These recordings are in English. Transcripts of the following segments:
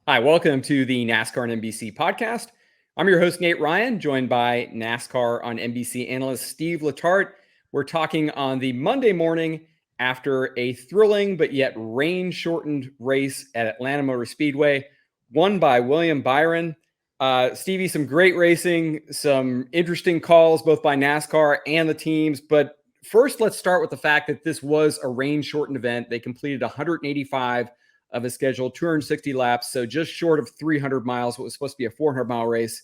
Hi, welcome to the NASCAR on NBC podcast. I'm your host, Nate Ryan, joined by NASCAR on NBC analyst Steve Letarte. We're talking on the Monday morning after a thrilling but yet rain-shortened race at Atlanta Motor Speedway, won by William Byron. Stevie, some great racing, some interesting calls both by NASCAR and the teams. But first, let's start with the fact that this was a rain-shortened event. They completed 185 of a scheduled 260 laps, so just short of 300 miles, what was supposed to be a 400-mile race.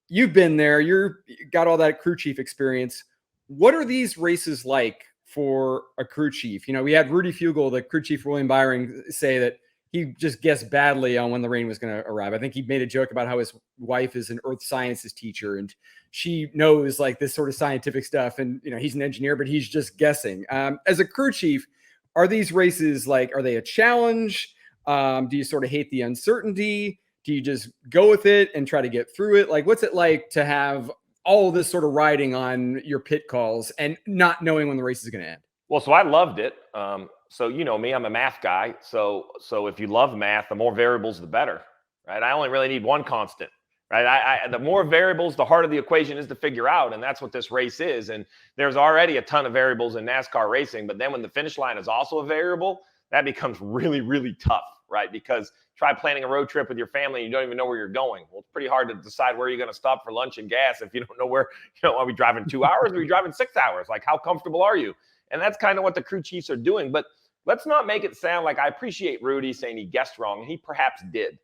You've been there. You got all that crew chief experience. What are these races like for a crew chief? You know, we had Rudy Fugle, the crew chief for William Byron, say that he just guessed badly on when the rain was going to arrive. I think he made a joke about how his wife is an earth sciences teacher and she knows like this sort of scientific stuff. And, you know, he's an engineer, but he's just guessing. As a crew chief, are these races like, are they a challenge? Do you sort of hate the uncertainty? Do you just go with it and try to get through it? Like, what's it like to have all this sort of riding on your pit calls and not knowing when the race is going to end? Well, so I loved it. So you know me, I'm a math guy. So if you love math, the more variables, the better, right? I only really need one constant, right? The more variables, the harder the equation is to figure out, and that's what this race is. And there's already a ton of variables in NASCAR racing, but then when the finish line is also a variable, that becomes really, really tough, right? Because try planning a road trip with your family and you don't even know where you're going. Well, it's pretty hard to decide where you're going to stop for lunch and gas if you don't know where, are we driving 2 hours? Are we driving 6 hours? Like, how comfortable are you? And that's kind of what the crew chiefs are doing. But let's not make it sound like I appreciate Rudy saying he guessed wrong, and he perhaps did.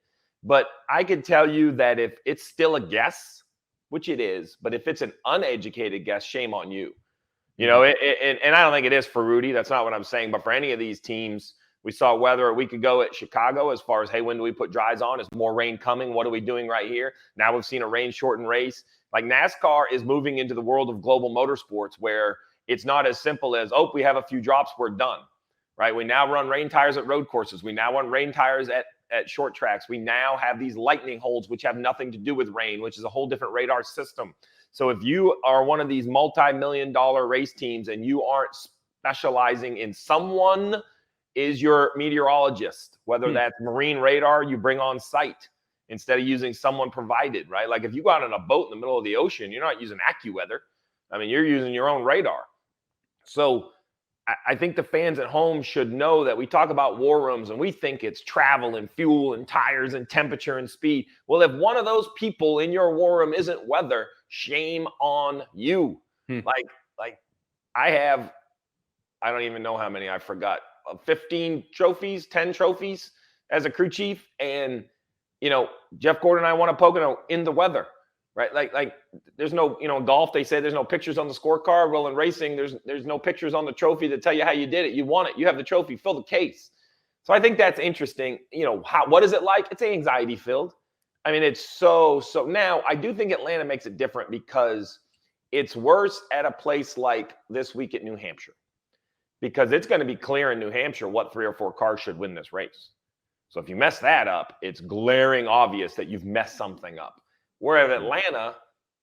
But I could tell you that if it's still a guess, which it is, but if it's an uneducated guess, shame on you. And I don't think it is for Rudy. That's not what I'm saying. But for any of these teams, we saw weather a week ago at Chicago as far as, hey, when do we put dries on? Is more rain coming? What are we doing right here? Now we've seen a rain-shortened race. Like, NASCAR is moving into the world of global motorsports where it's not as simple as, oh, we have a few drops, we're done, right? We now run rain tires at road courses. We now run rain tires at short tracks. We now have these lightning holds, which have nothing to do with rain, which is a whole different radar system. So if you are one of these multi-million-dollar race teams and you aren't specializing in someone is your meteorologist, whether that's marine radar you bring on site instead of using someone provided, right? Like if you go out on a boat in the middle of the ocean, you're not using AccuWeather. I mean, you're using your own radar. So I think the fans at home should know that we talk about war rooms and we think it's travel and fuel and tires and temperature and speed. Well, if one of those people in your war room isn't weather, shame on you. Like I don't even know how many, I forgot, 15 trophies, 10 trophies as a crew chief. And, Jeff Gordon and I won a Pocono in the weather, right? Like there's no, golf, they say there's no pictures on the scorecard. Well, in racing, there's no pictures on the trophy that tell you how you did it. You won it. You have the trophy, fill the case. So I think that's interesting. What is it like? It's anxiety filled. I mean, it's so now I do think Atlanta makes it different because it's worse at a place like this week at New Hampshire, because it's going to be clear in New Hampshire what 3 or 4 cars should win this race. So if you mess that up, it's glaring obvious that you've messed something up. Whereas Atlanta,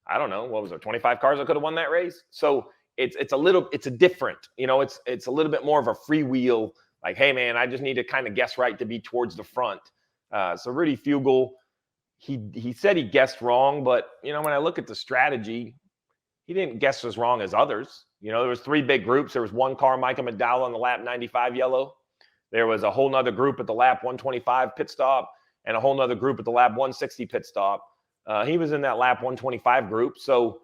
I don't know, what was there, 25 cars that could have won that race? So it's a different, it's a little bit more of a freewheel, like, hey man, I just need to kind of guess right to be towards the front. So Rudy Fugle, he said he guessed wrong, but when I look at the strategy, he didn't guess as wrong as others. There was 3 big groups. There was one car, Micah McDowell, on the lap 95 yellow. There was a whole nother group at the lap 125 pit stop and a whole nother group at the lap 160 pit stop. He was in that lap 125 group. So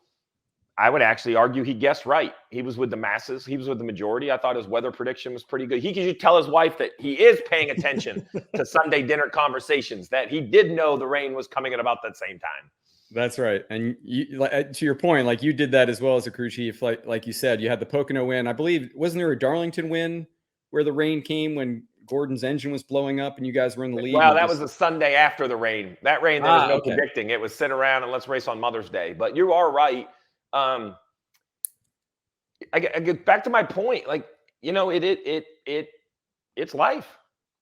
I would actually argue he guessed right. He was with the masses. He was with the majority. I thought his weather prediction was pretty good. He could tell his wife that he is paying attention to Sunday dinner conversations, that he did know the rain was coming at about that same time. That's right. And to your point, like you did that as well as a crew chief. Like you said, you had the Pocono win. I believe, wasn't there a Darlington win where the rain came when Gordon's engine was blowing up and you guys were in the lead? Well, that was the Sunday after the rain. That rain, there was no predicting. It was sit around and let's race on Mother's Day. But you are right. I get back to my point. Like, it's life.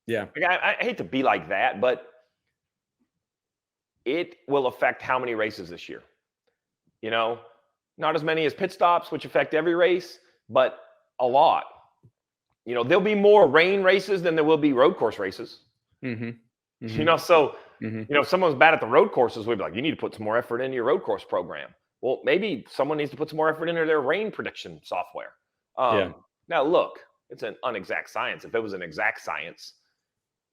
Yeah. Like, I hate to be like that, but it will affect how many races this year. Not as many as pit stops, which affect every race, but a lot. There'll be more rain races than there will be road course races. Mm-hmm. Mm-hmm. So If someone's bad at the road courses, we'd be like, you need to put some more effort into your road course program. Well, maybe someone needs to put some more effort into their rain prediction software. Now, look, it's an unexact science. If it was an exact science,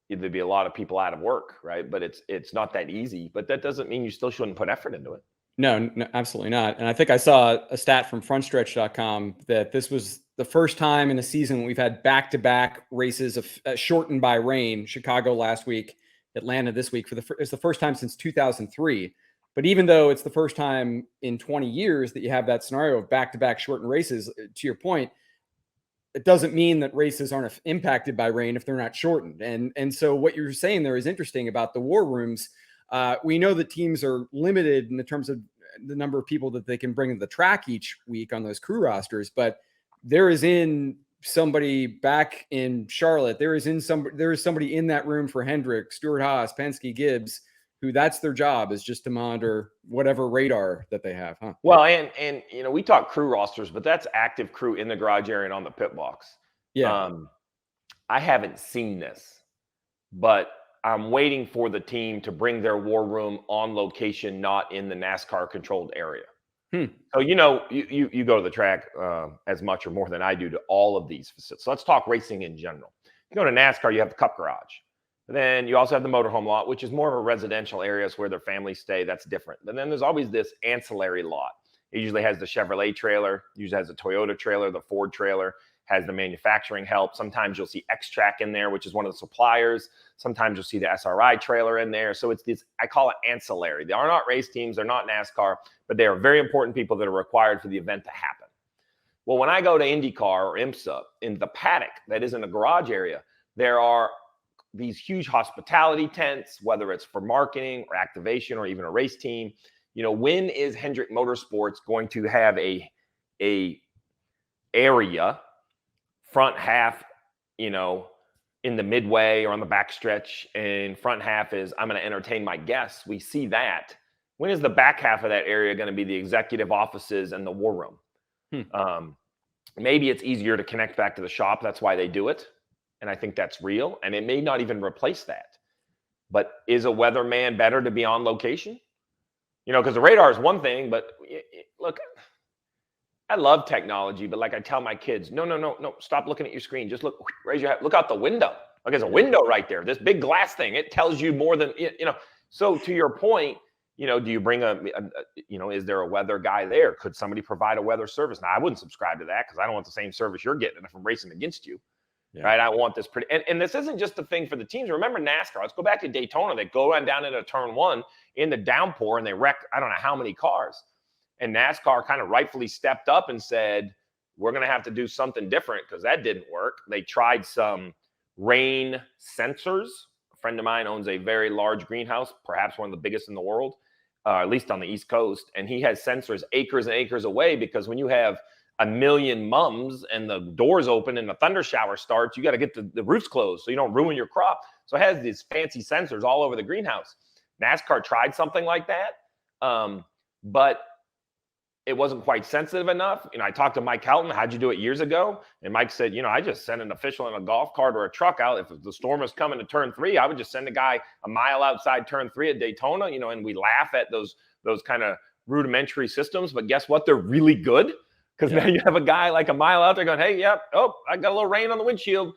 there'd be a lot of people out of work, right? But it's not that easy. But that doesn't mean you still shouldn't put effort into it. No, absolutely not. And I think I saw a stat from frontstretch.com that this was the first time in a season we've had back-to-back races of shortened by rain. Chicago last week, Atlanta this week. It's the first time since 2003. But even though it's the first time in 20 years that you have that scenario of back-to-back shortened races, to your point, it doesn't mean that races aren't impacted by rain if they're not shortened. And so what you're saying there is interesting about the war rooms. We know that teams are limited in the terms of the number of people that they can bring to the track each week on those crew rosters, but there is somebody back in Charlotte. There is somebody in that room for Hendrick, Stewart-Haas, Penske, Gibbs, who that's their job, is just to monitor whatever radar that they have. Huh? Well, and we talk crew rosters, but that's active crew in the garage area and on the pit box. Yeah. I haven't seen this, but I'm waiting for the team to bring their war room on location, not in the NASCAR controlled area. So, you go to the track as much or more than I do to all of these facilities. So let's talk racing in general. You go to NASCAR, you have the Cup Garage. Then you also have the motorhome lot, which is more of a residential areas where their families stay. That's different. And then there's always this ancillary lot. It usually has the Chevrolet trailer, usually has the Toyota trailer, the Ford trailer, has the manufacturing help. Sometimes you'll see X-Track in there, which is one of the suppliers. Sometimes you'll see the SRI trailer in there. So it's this, I call it ancillary. They are not race teams. They're not NASCAR, but they are very important people that are required for the event to happen. Well, when I go to IndyCar or IMSA, in the paddock that is in the garage area, there are these huge hospitality tents, whether it's for marketing or activation or even a race team. When is Hendrick Motorsports going to have a area, front half, in the midway or on the backstretch, and front half is I'm going to entertain my guests? We see that. When is the back half of that area going to be the executive offices and the war room? Maybe it's easier to connect back to the shop. That's why they do it. And I think that's real. And it may not even replace that. But is a weatherman better to be on location? Because the radar is one thing, but look, I love technology, but like I tell my kids, no, stop looking at your screen. Just raise your head, look out the window. Like there's a window right there. This big glass thing, it tells you more than, So to your point, do you bring is there a weather guy there? Could somebody provide a weather service? Now, I wouldn't subscribe to that because I don't want the same service you're getting if I'm racing against you. Yeah. Right? I want this pretty, and this isn't just the thing for the teams. Remember NASCAR. Let's go back to Daytona. They go down into turn one in the downpour and they wreck, I don't know how many cars. And NASCAR kind of rightfully stepped up and said, we're going to have to do something different because that didn't work. They tried some rain sensors. A friend of mine owns a very large greenhouse, perhaps one of the biggest in the world, at least on the East Coast. And he has sensors acres and acres away because when you have 1 million mums and the doors open and the thunder shower starts, you got to get the roofs closed so you don't ruin your crop. So it has these fancy sensors all over the greenhouse. NASCAR tried something like that, but it wasn't quite sensitive enough. I talked to Mike Helton. How'd you do it years ago? And Mike said, I just sent an official in a golf cart or a truck out. If the storm was coming to turn 3, I would just send a guy a mile outside turn 3 at Daytona, and we laugh at those kind of rudimentary systems. But guess what? They're really good. Because now you have a guy like a mile out there going, hey, I got a little rain on the windshield.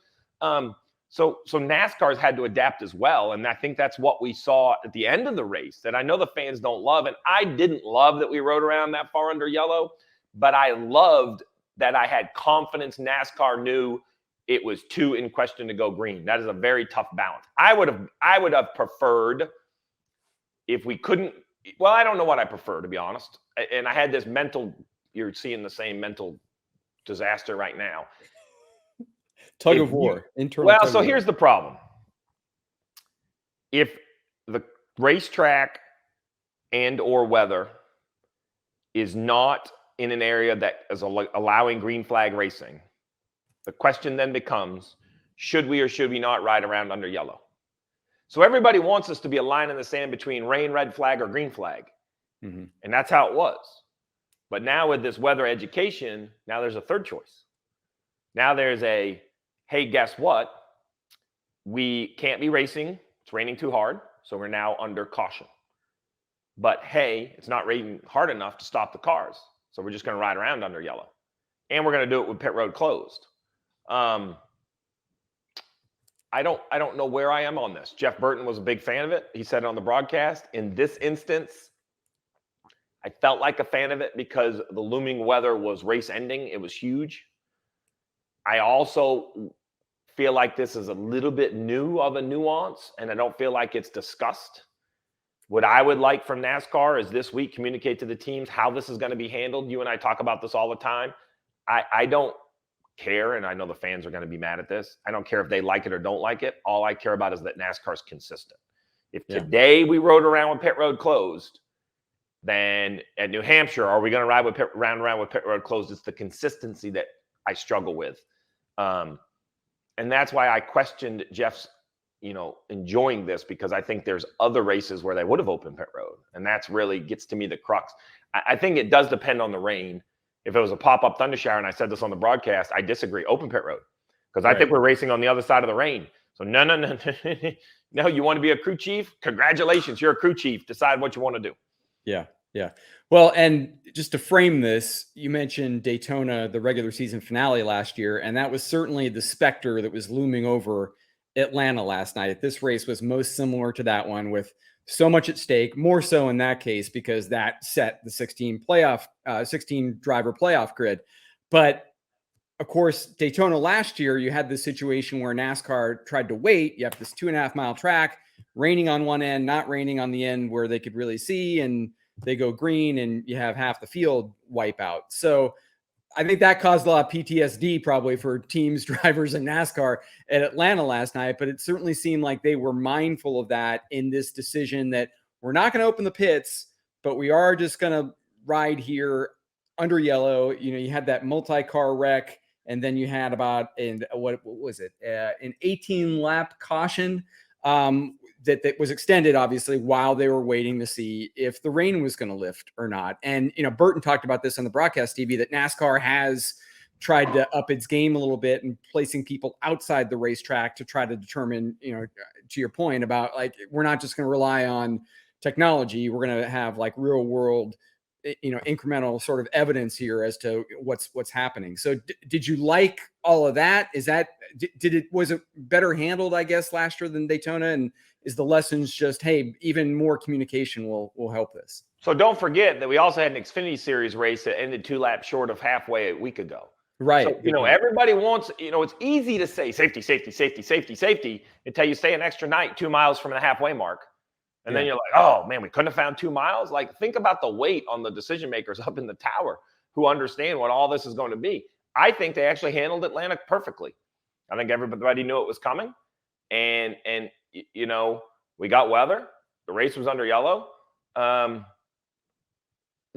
So NASCAR's had to adapt as well. And I think that's what we saw at the end of the race that I know the fans don't love. And I didn't love that we rode around that far under yellow, but I loved that I had confidence NASCAR knew it was 2 in question to go green. That is a very tough balance. I would have preferred if we couldn't. Well, I don't know what I prefer, to be honest. And I had this mental. You're seeing the same mental disaster right now. Tug of war. Well, so here's the problem. If the racetrack and or weather is not in an area that is allowing green flag racing, the question then becomes, should we or should we not ride around under yellow? So everybody wants us to be a line in the sand between rain, red flag, or green flag. Mm-hmm. And that's how it was. But now with this weather education, now there's a third choice. Now there's hey, guess what? We can't be racing. It's raining too hard. So we're now under caution. But hey, it's not raining hard enough to stop the cars. So we're just going to ride around under yellow. And we're going to do it with pit road closed. I don't know where I am on this. Jeff Burton was a big fan of it. He said it on the broadcast. In this instance, I felt like a fan of it because the looming weather was race ending. It was huge. I also feel like this is a little bit new of a nuance, and I don't feel like it's discussed. What I would like from NASCAR is this week communicate to the teams how this is going to be handled. You and I talk about this all the time. I don't care, and I know the fans are going to be mad at this. I don't care if they like it or don't like it. All I care about is that NASCAR is consistent. If today we rode around with pit road closed, then at New Hampshire, are we going to ride with around with pit road closed? It's the consistency that I struggle with. And that's why I questioned Jeff's, enjoying this, because I think there's other races where they would have opened pit road. And that's really gets to me the crux. I think it does depend on the rain. If it was a pop-up thunder shower, and I said this on the broadcast, I disagree. Open pit road. Because I think we're racing on the other side of the rain. So no. No, you want to be a crew chief? Congratulations. You're a crew chief. Decide what you want to do. Yeah. Well, and just to frame this, you mentioned Daytona, the regular season finale last year, and that was certainly the specter that was looming over Atlanta last night. This race was most similar to that one, with so much at stake, more so in that case because that set the 16 driver playoff grid. But of course, Daytona last year, you had this situation where NASCAR tried to wait. You have this 2.5 mile track, raining on one end, not raining on the end where they could really see, and they go green and you have half the field wipe out. So I think that caused a lot of PTSD probably for teams, drivers, and NASCAR at Atlanta last night. But it certainly seemed like they were mindful of that in this decision that we're not going to open the pits, but we are just going to ride here under yellow. You had that multi-car wreck, and then you had about an 18 lap caution that was extended, obviously, while they were waiting to see if the rain was going to lift or not. And, Burton talked about this on the broadcast TV, that NASCAR has tried to up its game a little bit and placing people outside the racetrack to try to determine, to your point about, like, we're not just going to rely on technology. We're going to have like real world, incremental sort of evidence here as to what's happening. So did you like all of that? Was it better handled, I guess, last year than Daytona? And is the lessons just, hey, even more communication will help this? So don't forget that we also had an Xfinity Series race that ended 2 laps short of halfway a week ago. Right. So, everybody wants, it's easy to say safety, safety, safety, safety, safety until you stay an extra night 2 miles from the halfway mark. And then you're like, oh, man, we couldn't have found 2 miles. Like, think about the weight on the decision makers up in the tower who understand what all this is going to be. I think they actually handled Atlanta perfectly. I think everybody knew it was coming. And we got weather. The race was under yellow. The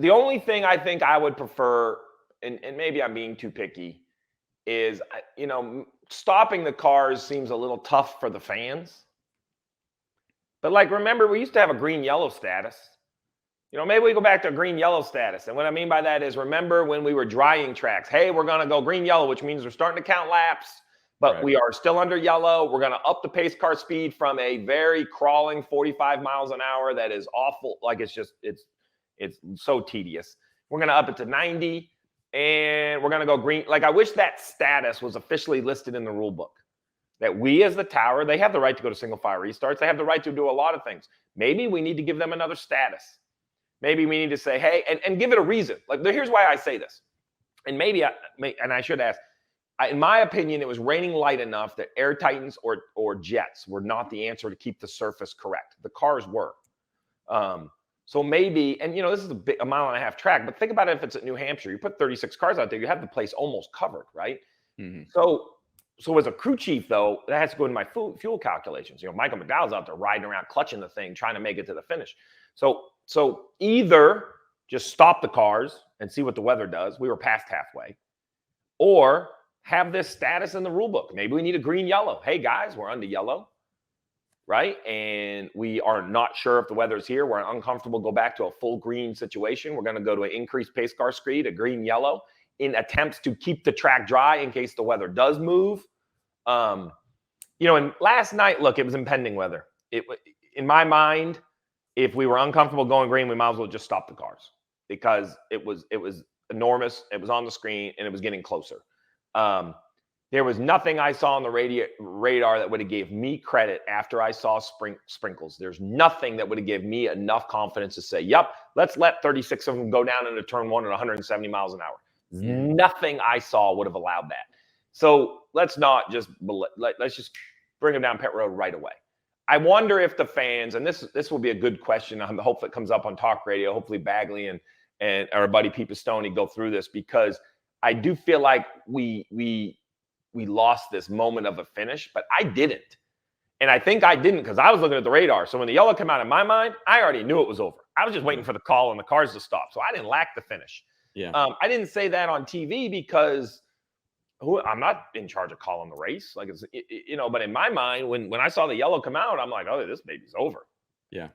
only thing I think I would prefer, and maybe I'm being too picky, is, stopping the cars seems a little tough for the fans. But, like, remember, we used to have a green-yellow status. Maybe we go back to a green-yellow status. And what I mean by that is, remember when we were drying tracks? Hey, we're going to go green-yellow, which means we're starting to count laps, but we are still under yellow. We're going to up the pace car speed from a very crawling 45 miles an hour that is awful. Like, it's so tedious. We're going to up it to 90, and we're going to go green. Like, I wish that status was officially listed in the rule book. That we as the tower, they have the right to go to single file restarts. They have the right to do a lot of things. Maybe we need to give them another status. Maybe we need to say, hey, and give it a reason. Like, here's why I say this. And I should ask, in my opinion, it was raining light enough that air titans or jets were not the answer to keep the surface correct. The cars were. So maybe, and this is a 1.5 mile track, but think about it if it's at New Hampshire. You put 36 cars out there, you have the place almost covered, right? Mm-hmm. So as a crew chief, though, that has to go into my fuel calculations. Michael McDowell's out there riding around, clutching the thing, trying to make it to the finish. So either just stop the cars and see what the weather does. We were past halfway. Or have this status in the rule book. Maybe we need a green-yellow. Hey, guys, we're under yellow, right? And we are not sure if the weather's here. We're uncomfortable. Go back to a full green situation. We're going to go to an increased pace car speed, a green-yellow, in attempts to keep the track dry in case the weather does move. And last night, look, it was impending weather. in my mind, if we were uncomfortable going green, we might as well just stop the cars because it was enormous. It was on the screen and it was getting closer. There was nothing I saw on the radar that would have gave me credit after I saw sprinkles. There's nothing that would have given me enough confidence to say, yep, let's let 36 of them go down into turn 1 at 170 miles an hour. Nothing I saw would have allowed that. So let's just bring them down pit road right away. I wonder if the fans, and this will be a good question. I hope it comes up on talk radio. Hopefully Bagley and our buddy Pete Pistone go through this, because I do feel like we lost this moment of a finish, but I didn't. And I think I didn't because I was looking at the radar. So when the yellow came out in my mind, I already knew it was over. I was just waiting for the call and the cars to stop. So I didn't lack the finish. Yeah. I didn't say that on TV because I'm not in charge of calling the race. Like, it's, but in my mind, when I saw the yellow come out, I'm like, oh, this baby's over. Yeah.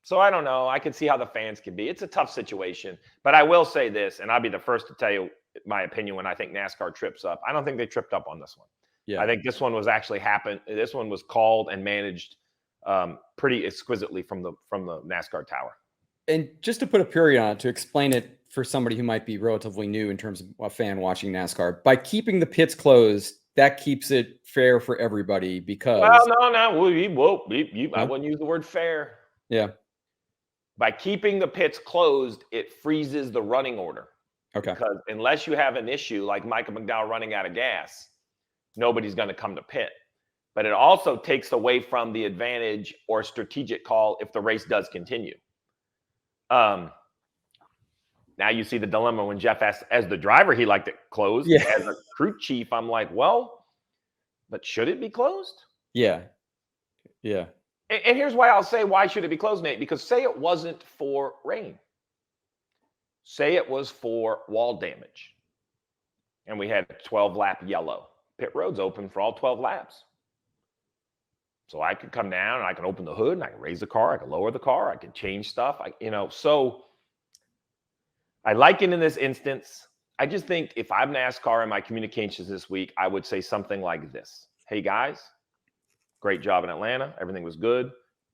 So I don't know. I can see how the fans can be. It's a tough situation. But I will say this, and I'll be the first to tell you my opinion when I think NASCAR trips up. I don't think they tripped up on this one. Yeah. I think this one was actually happened. This one was called and managed pretty exquisitely from the NASCAR tower. And just to put a period on it, to explain it for somebody who might be relatively new in terms of a fan watching NASCAR, by keeping the pits closed, that keeps it fair for everybody because... Well, no. I wouldn't use the word fair. Yeah. By keeping the pits closed, it freezes the running order. Okay. Because unless you have an issue like Michael McDowell running out of gas, nobody's going to come to pit. But it also takes away from the advantage or strategic call if the race does continue. Now you see the dilemma when Jeff asked, as the driver, he liked it closed. Yeah. As a crew chief, I'm like, well, but should it be closed? Yeah. Yeah. And here's why I'll say, why should it be closed, Nate? Because say it wasn't for rain. Say it was for wall damage. And we had a 12-lap yellow. Pit road's open for all 12 laps. So I could come down and I can open the hood and I can raise the car. I can lower the car. I can change stuff. So I like it in this instance. I just think if I'm NASCAR in my communications this week, I would say something like this. Hey, guys, great job in Atlanta. Everything was good.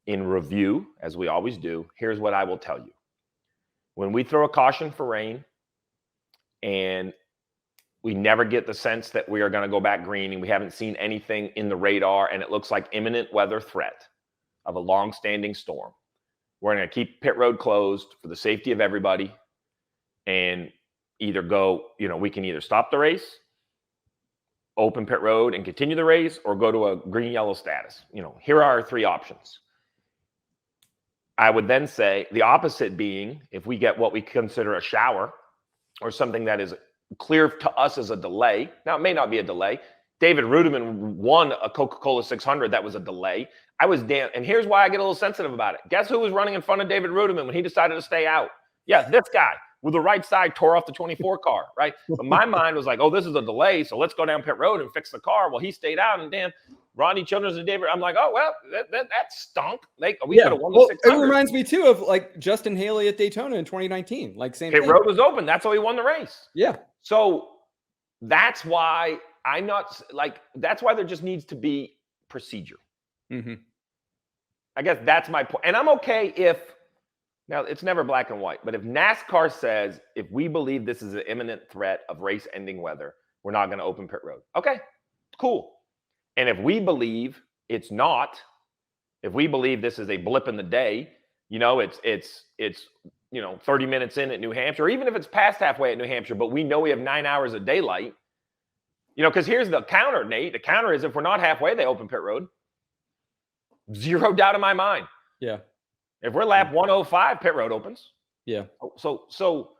In review, as we always do, here's what I will tell you. When we throw a caution for rain and we never get the sense that we are going to go back green and we haven't seen anything in the radar and it looks like imminent weather threat of a long-standing storm, we're going to keep pit road closed for the safety of everybody and either go, we can either stop the race, open pit road and continue the race, or go to a green-yellow status. Here are our three options. I would then say the opposite being, if we get what we consider a shower or something that is clear to us as a delay. Now, it may not be a delay. David Rudiman won a Coca-Cola 600. That was a delay. And here's why I get a little sensitive about it. Guess who was running in front of David Rudiman when he decided to stay out? Yeah, this guy with the right side tore off the 24 car, right? But my mind was like, oh, this is a delay, so let's go down pit road and fix the car. Well, he stayed out, and damn, Ronnie Childress and David. I'm like, oh, well, that stunk. We could have won the 600. It reminds me, too, of like Justin Haley at Daytona in 2019. Like, same pit thing. road was open. That's how he won the race. Yeah. So that's why that's why there just needs to be procedure. Mm-hmm. I guess that's my point. And I'm okay now it's never black and white, but if NASCAR says, if we believe this is an imminent threat of race ending weather, we're not going to open pit road. Okay, cool. And if we believe it's not, if we believe this is a blip in the day, it's 30 minutes in at New Hampshire, or even if it's past halfway at New Hampshire, but we know we have 9 hours of daylight, because here's the counter, Nate. The counter is if we're not halfway, they open pit road. Zero doubt in my mind. Yeah. If we're lap 105, pit road opens. Yeah. So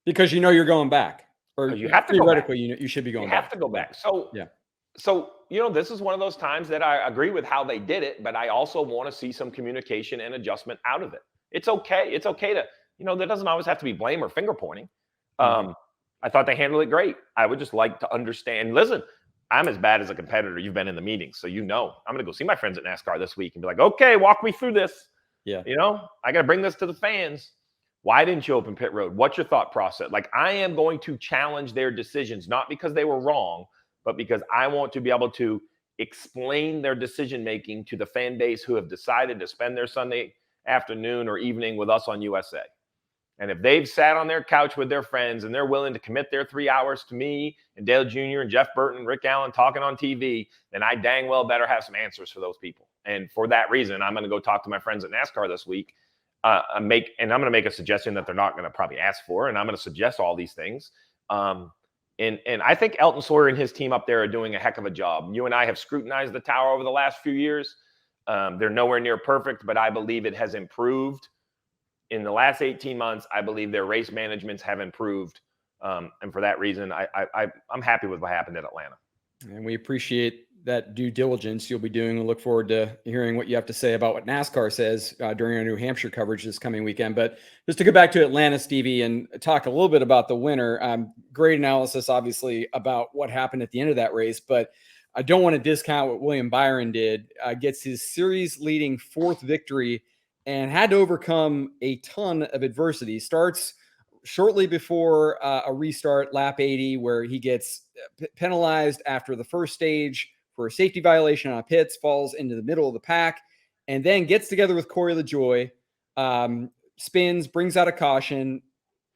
because you're going back, or you have to theoretically, you should be going back. back. You have to go back. So yeah. So this is one of those times that I agree with how they did it, but I also want to see some communication and adjustment out of it. It's okay. It's okay to, there doesn't always have to be blame or finger pointing. I thought they handled it great. I would just like to understand. Listen, I'm as bad as a competitor. You've been in the meetings, so I'm going to go see my friends at NASCAR this week and be like, okay, walk me through this. Yeah. I got to bring this to the fans. Why didn't you open pit road? What's your thought process? Like, I am going to challenge their decisions, not because they were wrong, but because I want to be able to, explain their decision-making to the fan base who have decided to spend their Sunday afternoon or evening with us on USA. And if they've sat on their couch with their friends and they're willing to commit their 3 hours to me and Dale Jr. and Jeff Burton, Rick Allen talking on TV, then I dang well better have some answers for those people. And for that reason, I'm going to go talk to my friends at NASCAR this week. I'm going to make a suggestion that they're not going to probably ask for, and I'm going to suggest all these things. And I think Elton Sawyer and his team up there are doing a heck of a job. You and I have scrutinized the tower over the last few years. They're nowhere near perfect, but I believe it has improved. In the last 18 months, I believe their race managements have improved. And for that reason, I'm happy with what happened at Atlanta. And we appreciate that due diligence you'll be doing. We look forward to hearing what you have to say about what NASCAR says during our New Hampshire coverage this coming weekend. But just to go back to Atlanta, Stevie, and talk a little bit about the winner. Great analysis, obviously, about what happened at the end of that race. But I don't want to discount what William Byron did. Gets his series-leading 4th victory and had to overcome a ton of adversity. Starts shortly before a restart, lap 80, where he gets penalized after the first stage for a safety violation on pits, falls into the middle of the pack, and then gets together with Corey LaJoie, spins, brings out a caution,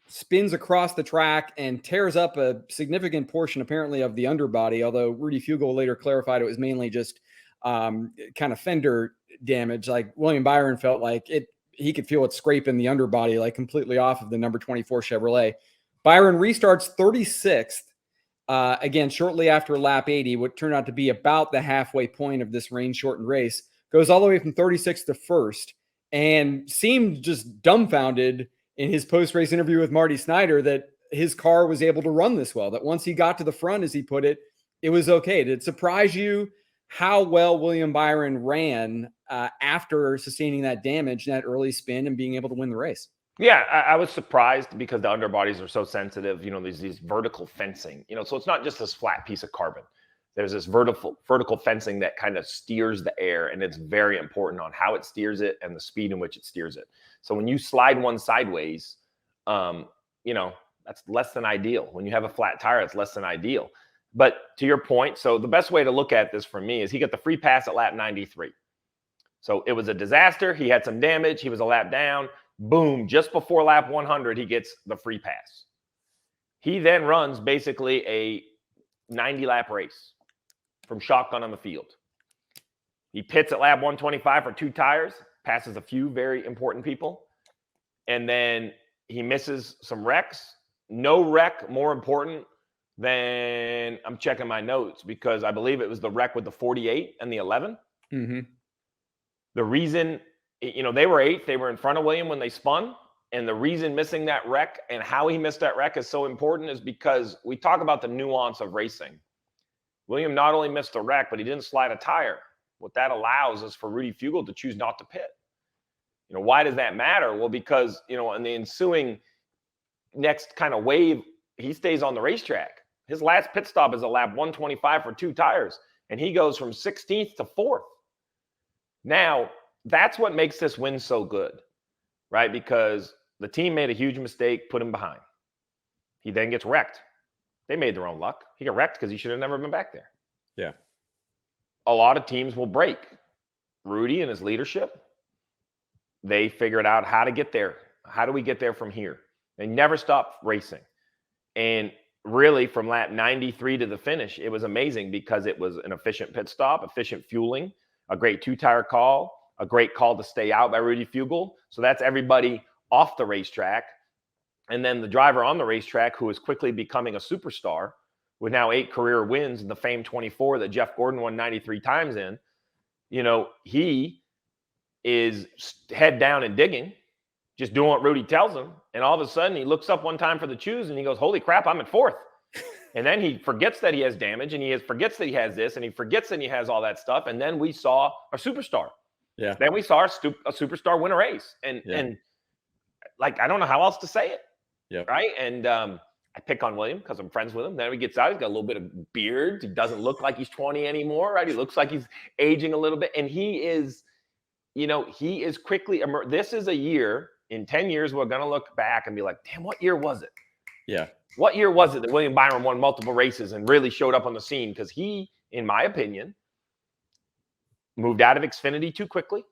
spins across the track, and tears up a significant portion, apparently, of the underbody, although Rudy Fugle later clarified it was mainly just kind of fender damage. Like William Byron felt like he could feel it scraping the underbody, like completely off of the number 24 Chevrolet. Byron restarts 36th, again, shortly after lap 80, what turned out to be about the halfway point of this rain-shortened race, goes all the way from 36th to 1st, and seemed just dumbfounded in his post-race interview with Marty Snyder that his car was able to run this well, that once he got to the front, as he put it, it was okay. Did it surprise you how well William Byron ran after sustaining that damage in that early spin and being able to win the race? Yeah, I was surprised because the underbodies are so sensitive. There's these vertical fencing, so it's not just this flat piece of carbon. There's this vertical fencing that kind of steers the air, and it's very important on how it steers it and the speed in which it steers it. So when you slide one sideways, that's less than ideal. When you have a flat tire, it's less than ideal. But to your point, so the best way to look at this for me is he got the free pass at lap 93. So it was a disaster. He had some damage. He was a lap down. Boom, just before lap 100, he gets the free pass. He then runs basically a 90-lap race from shotgun on the field. He pits at lap 125 for 2 tires, passes a few very important people, and then he misses some wrecks. No wreck more important than, I'm checking my notes, because I believe it was the wreck with the 48 and the 11. Mm-hmm. The reason, they were 8th. They were in front of William when they spun. And the reason missing that wreck and how he missed that wreck is so important is because we talk about the nuance of racing. William not only missed the wreck, but he didn't slide a tire. What that allows is for Rudy Fugle to choose not to pit. Why does that matter? Well, because, in the ensuing next kind of wave, he stays on the racetrack. His last pit stop is a lap 125 for 2 tires, and he goes from 16th to 4th. Now, that's what makes this win so good, right? Because the team made a huge mistake, put him behind. He then gets wrecked. They made their own luck. He got wrecked because he should have never been back there. Yeah. A lot of teams will break. Rudy and his leadership, they figured out how to get there. How do we get there from here? They never stopped racing. And really, from lap 93 to the finish, it was amazing because it was an efficient pit stop, efficient fueling, a great 2-tire call, a great call to stay out by Rudy Fugle. So that's everybody off the racetrack. And then the driver on the racetrack, who is quickly becoming a superstar with now 8 career wins in the Fame 24 that Jeff Gordon won 93 times in, he is head down and digging, just doing what Rudy tells him. And all of a sudden he looks up one time for the choose and he goes, holy crap, I'm at 4th. And then he forgets that he has damage, and he forgets that he has this, and he forgets that he has all that stuff. And then we saw a superstar. Yeah. Then we saw a superstar win a race. And like, I don't know how else to say it. Yeah. Right. And I pick on William because I'm friends with him. Then he gets out, he's got a little bit of beard. He doesn't look like he's 20 anymore. Right. He looks like he's aging a little bit. And he is, he is quickly this is a year, in 10 years, we're going to look back and be like, damn, what year was it? Yeah. What year was it that William Byron won multiple races and really showed up on the scene? Because he, in my opinion, moved out of Xfinity too quickly.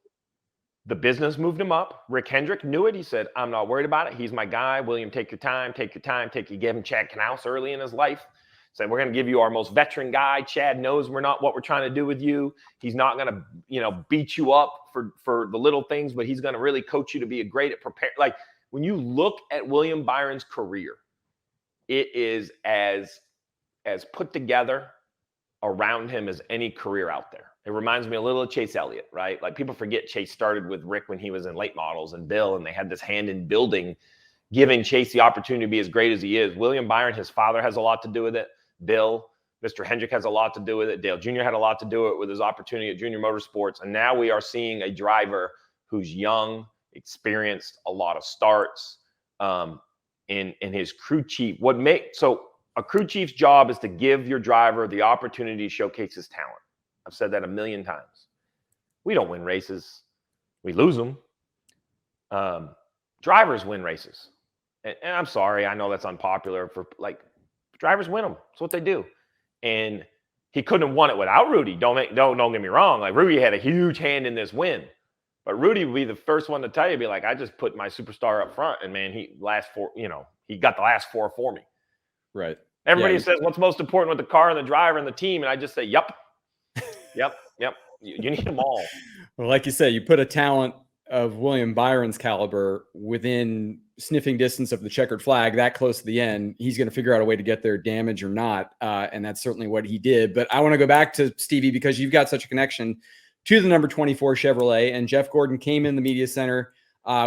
The business moved him up. Rick Hendrick knew it. He said, I'm not worried about it. He's my guy. William, take your time. You gave him Chad Knaus early in his life. Said, we're going to give you our most veteran guy. Chad knows what we're trying to do with you. He's not going to, beat you up for the little things, but he's going to really coach you to be a great at prepare. Like when you look at William Byron's career, it is as put together around him as any career out there. It reminds me a little of Chase Elliott, right? Like people forget Chase started with Rick when he was in late models and Bill, and they had this hand in building, giving Chase the opportunity to be as great as he is. William Byron, his father has a lot to do with it. Bill, Mr. Hendrick has a lot to do with it. Dale Jr. had a lot to do with his opportunity at Junior Motorsports. And now we are seeing a driver who's young, experienced, a lot of starts, in his crew chief. So a crew chief's job is to give your driver the opportunity to showcase his talent. I've said that a million times. We don't win races. We lose them. Drivers win races. And I'm sorry, I know that's unpopular drivers win them. That's what they do. And he couldn't have won it without Rudy. Don't get me wrong. Like Rudy had a huge hand in this win. But Rudy would be the first one to tell you, be like, I just put my superstar up front and man, he got the last four for me. Right. Everybody says what's most important with the car and the driver and the team. And I just say, yep. You need them all. Well, like you said, you put a talent of William Byron's caliber within sniffing distance of the checkered flag that close to the end, he's going to figure out a way to get there, damage or not. And that's certainly what he did. But I want to go back to Stevie because you've got such a connection to the number 24 Chevrolet. And Jeff Gordon came in the media center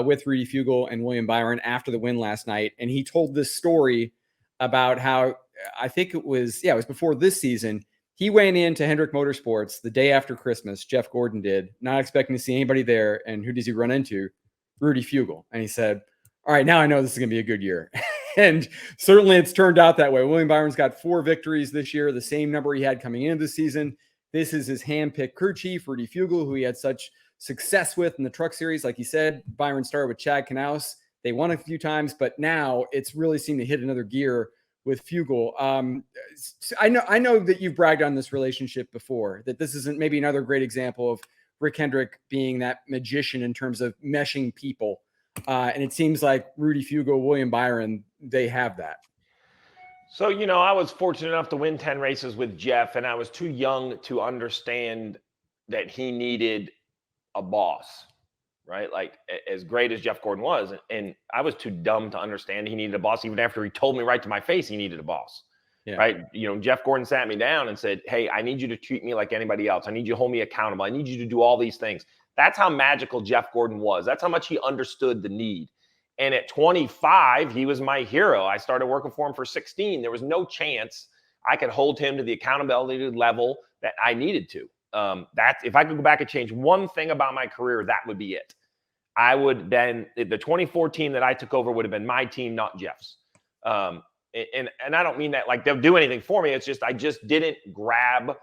with Rudy Fugle and William Byron after the win last night. And he told this story about how I think it was before this season. He went into Hendrick Motorsports the day after Christmas. Jeff Gordon did, not expecting to see anybody there. And who does he run into? Rudy Fugle. And he said, all right, now I know this is going to be a good year. And certainly it's turned out that way. William Byron's got 4 victories this year, the same number he had coming into the season. This is his hand-picked crew chief, Rudy Fugle, who he had such success with in the Truck Series. Like you said, Byron started with Chad Knaus. They won a few times, but now it's really seemed to hit another gear with Fugle. I know that you've bragged on this relationship before, that this isn't maybe another great example of Rick Hendrick being that magician in terms of meshing people. And it seems like Rudy Fugle, William Byron, they have that. So, I was fortunate enough to win 10 races with Jeff, and I was too young to understand that he needed a boss, right? Like as great as Jeff Gordon was. And I was too dumb to understand he needed a boss, even after he told me right to my face he needed a boss, right? Jeff Gordon sat me down and said, hey, I need you to treat me like anybody else. I need you to hold me accountable. I need you to do all these things. That's how magical Jeff Gordon was. That's how much he understood the need. And at 25, he was my hero. I started working for him for 16. There was no chance I could hold him to the accountability level that I needed to. If I could go back and change one thing about my career, that would be it. I would then, the 24 team that I took over would have been my team, not Jeff's. And I don't mean that like they'll do anything for me. It's just, I just didn't grab